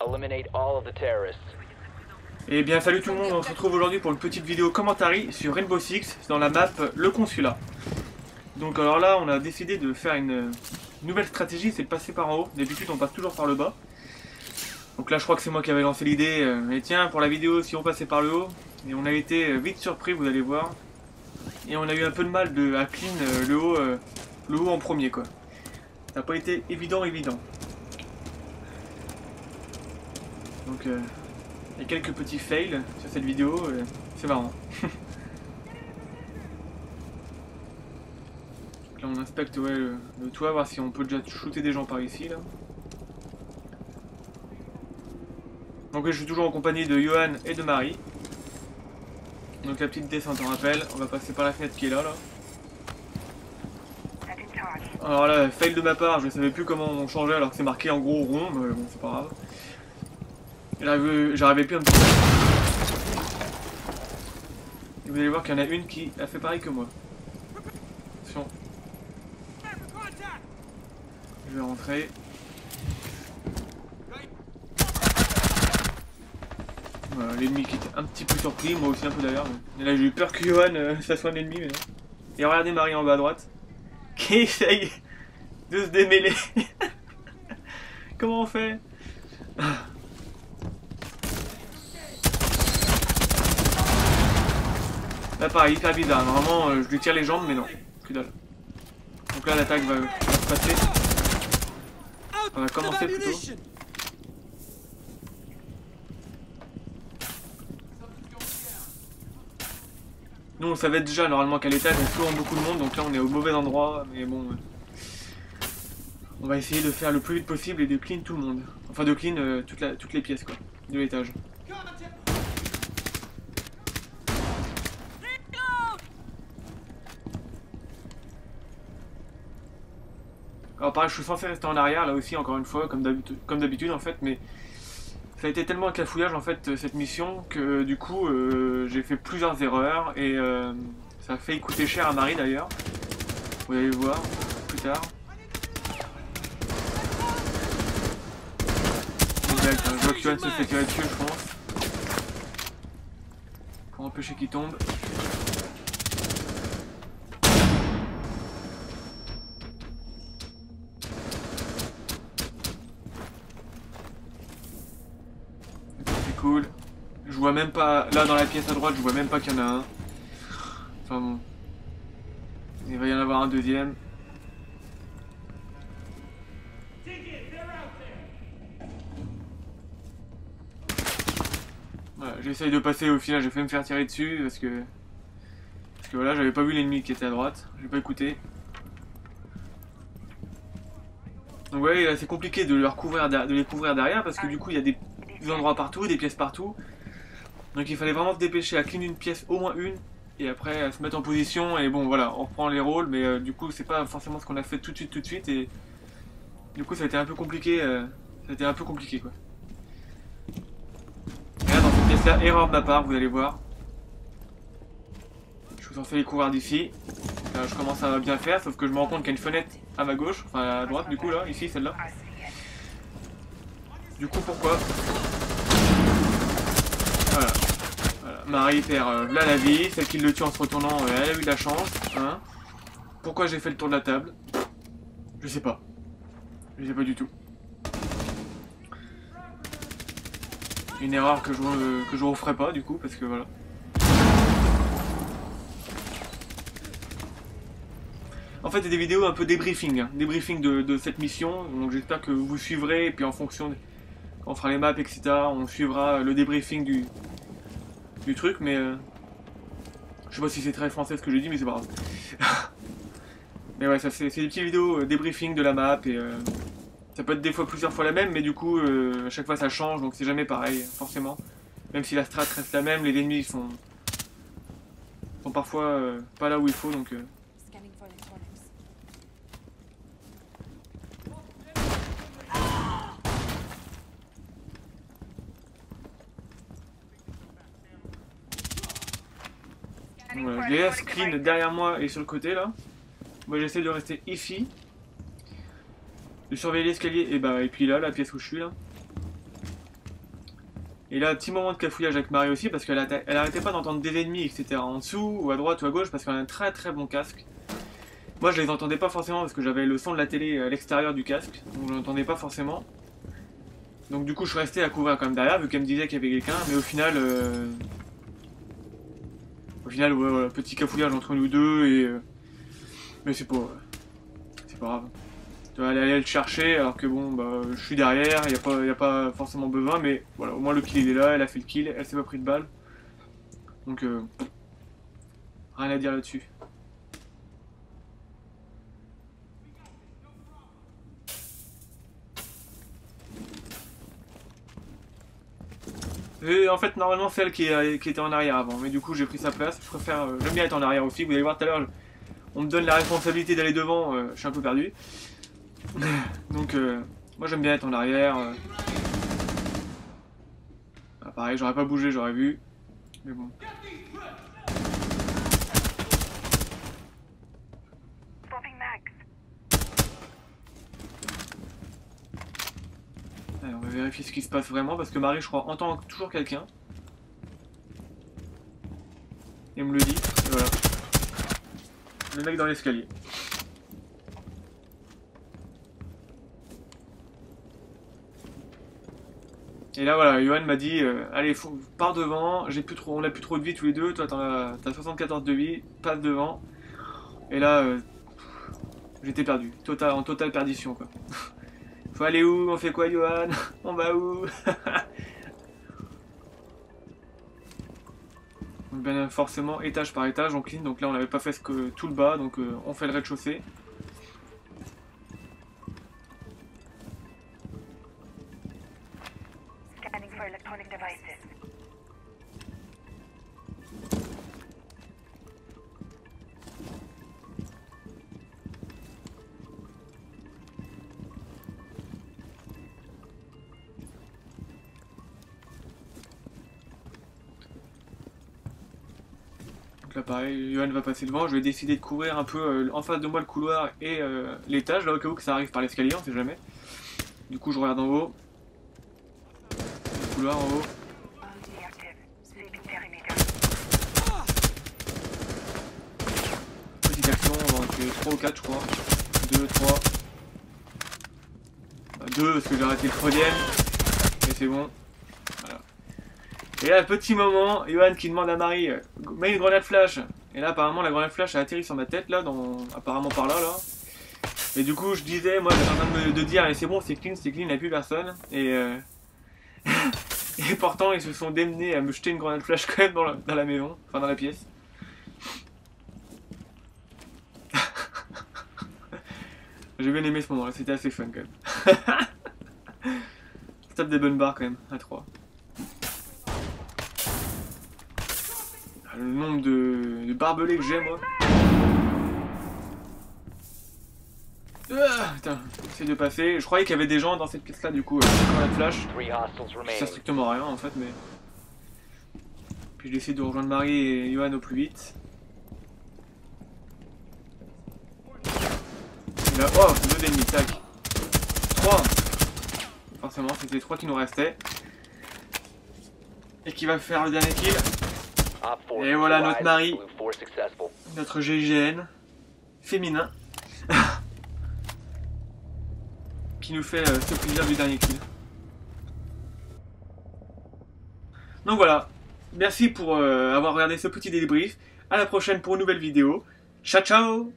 Eliminate all of the terrorists. Et bien salut tout le monde, on se retrouve aujourd'hui pour une petite vidéo commentary sur Rainbow Six dans la map Le Consulat. Donc alors là on a décidé de faire une nouvelle stratégie, c'est de passer par en haut. D'habitude on passe toujours par le bas. Donc là je crois que c'est moi qui avais lancé l'idée, et tiens pour la vidéo si on passait par le haut. Et on a été vite surpris, vous allez voir. Et on a eu un peu de mal à clean le haut en premier quoi. Ça n'a pas été évident. Donc il y a quelques petits fails sur cette vidéo, c'est marrant. Donc là on inspecte le toit, voir si on peut déjà shooter des gens par ici là. Donc je suis toujours en compagnie de Johan et de Marie. Donc la petite descente en rappel, on va passer par la fenêtre qui est là. Alors là, fail de ma part, je ne savais plus comment on changeait alors que c'est marqué en gros rond, mais bon c'est pas grave. J'arrivais plus à me tromper. Et vous allez voir qu'il y en a une qui a fait pareil que moi. Attention. Je vais rentrer. Voilà, l'ennemi qui était un petit peu surpris, moi aussi un peu d'ailleurs. Mais là j'ai eu peur que Johan ça soit un ennemi, mais non. Et regardez Marie en bas à droite, qui essaye de se démêler. Comment on fait? Là pareil, hyper bizarre, normalement je lui tire les jambes mais non, que dalle. Donc là l'attaque va se passer. On va commencer plutôt. Nous on savait déjà normalement qu'à l'étage il y a souvent beaucoup de monde, donc là on est au mauvais endroit, mais bon. On va essayer de faire le plus vite possible et de clean tout le monde. Enfin de clean toutes les pièces quoi, de l'étage. Alors pareil, je suis censé rester en arrière là aussi encore une fois, comme d'habitude en fait, mais ça a été tellement un cafouillage en fait cette mission que du coup j'ai fait plusieurs erreurs et ça a failli coûter cher à Marie d'ailleurs. Vous allez le voir plus tard. Exact, je vois que Johan se fait tirer dessus je pense. Pour empêcher qu'il tombe. Cool. Je vois même pas, là dans la pièce à droite, je vois même pas qu'il y en a un. Enfin bon. Il va y en avoir un deuxième. Voilà, j'essaye de passer au final, j'ai fait me faire tirer dessus parce que voilà, j'avais pas vu l'ennemi qui était à droite, j'ai pas écouté. Donc ouais, c'est compliqué de les couvrir derrière parce que du coup il y a des endroits partout, des pièces partout. Donc il fallait vraiment se dépêcher à clean une pièce, au moins une, et après à se mettre en position, et bon voilà, on reprend les rôles, mais du coup c'est pas forcément ce qu'on a fait tout de suite, et du coup ça a été un peu compliqué, quoi. Et là dans cette pièce là, erreur de ma part, vous allez voir. Je suis censé les couvrir d'ici, là je commence à bien faire, sauf que je me rends compte qu'il y a une fenêtre à ma gauche, enfin à droite du coup là, ici celle-là. Du coup pourquoi? Voilà. Marie perd là la vie, celle qui le tue en se retournant, elle a eu de la chance. Hein. Pourquoi j'ai fait le tour de la table? Je sais pas. Je sais pas du tout. Une erreur que je referai pas du coup, parce que voilà. En fait, c'est des vidéos un peu débriefing, hein, débriefing de cette mission, donc j'espère que vous suivrez, et puis en fonction, quand on fera les maps, etc., on suivra le débriefing du truc, mais je sais pas si c'est très français ce que j'ai dit, mais c'est pas grave. Mais ouais, ça c'est des petites vidéos débriefing de la map, et ça peut être des fois plusieurs fois la même, mais du coup, à chaque fois ça change, donc c'est jamais pareil, forcément. Même si la strat reste la même, les ennemis sont parfois pas là où il faut, donc... Voilà, je les laisse clean derrière moi et sur le côté là. Moi j'essaie de rester ici. De surveiller l'escalier et puis là, la pièce où je suis là. Et là, petit moment de cafouillage avec Marie aussi, parce elle arrêtait pas d'entendre des ennemis, etc. en dessous, ou à droite ou à gauche, parce qu'elle a un très très bon casque. Moi, je les entendais pas forcément, parce que j'avais le son de la télé à l'extérieur du casque, donc je l'entendais pas forcément. Donc du coup, je suis resté à couvrir quand même derrière, vu qu'elle me disait qu'il y avait quelqu'un, mais au final... ouais, voilà, petit cafouillage entre nous deux, et... mais c'est pas grave. Tu vois, elle allait le chercher, alors que bon, bah, je suis derrière, y a pas forcément besoin, mais voilà, au moins le kill il est là, elle a fait le kill, elle s'est pas pris de balle. Donc, rien à dire là-dessus. Et en fait, normalement, c'est elle qui était en arrière avant, mais du coup, j'ai pris sa place. Je préfère, j'aime bien être en arrière aussi. Vous allez voir tout à l'heure, on me donne la responsabilité d'aller devant, je suis un peu perdu. Donc, moi, j'aime bien être en arrière. Ah, pareil, j'aurais pas bougé, j'aurais vu. Mais bon. Allez, on va vérifier ce qui se passe vraiment, parce que Marie, je crois, entend toujours quelqu'un. Et me le dit, et voilà. Le mec dans l'escalier. Et là voilà, Johan m'a dit, allez, pars devant, on a plus trop de vie tous les deux, toi t'as 74 de vie, passe devant. Et là, j'étais perdu, en totale perdition quoi. Faut aller où? On fait quoi Johan? On va où? Donc bien forcément, étage par étage, on clean, donc là on n'avait pas fait tout le bas, donc on fait le rez-de-chaussée. Donc là pareil, Johan va passer devant, je vais décider de courir un peu en face de moi le couloir et l'étage, là au cas où que ça arrive par l'escalier, on sait jamais. Du coup je regarde en haut. Le couloir en haut. Petite action, on va en tuer 3 ou 4 je crois. 2, 3. 2 parce que j'ai arrêté le troisième. Et c'est bon. Voilà. Et là, petit moment, Johan qui demande à Marie, mets une grenade flash. Et là, apparemment, la grenade flash a atterri sur ma tête, là, apparemment par là, là. Et du coup, je disais, moi, j'étais en train de dire, c'est bon, c'est clean, il n'y a plus personne. Et, et pourtant, ils se sont démenés à me jeter une grenade flash quand même dans la maison, enfin dans la pièce. J'ai bien aimé ce moment-là, c'était assez fun quand même. Ça tape des bonnes barres quand même, à 3. Le nombre de barbelés que j'ai moi. Putain, j'essaie de passer. Je croyais qu'il y avait des gens dans cette pièce là du coup, quand la flash. Ça sert strictement à rien en fait, mais. Puis j'essaie de rejoindre Marie et Johan au plus vite. Et là, oh, 2 ennemis, tac. 3. Forcément, c'était 3 qui nous restaient. Et qui va faire le dernier kill. Et voilà notre Marie, notre GIGN féminin, qui nous fait ce plaisir du dernier kill. Donc voilà, merci pour avoir regardé ce petit débrief. À la prochaine pour une nouvelle vidéo. Ciao ciao!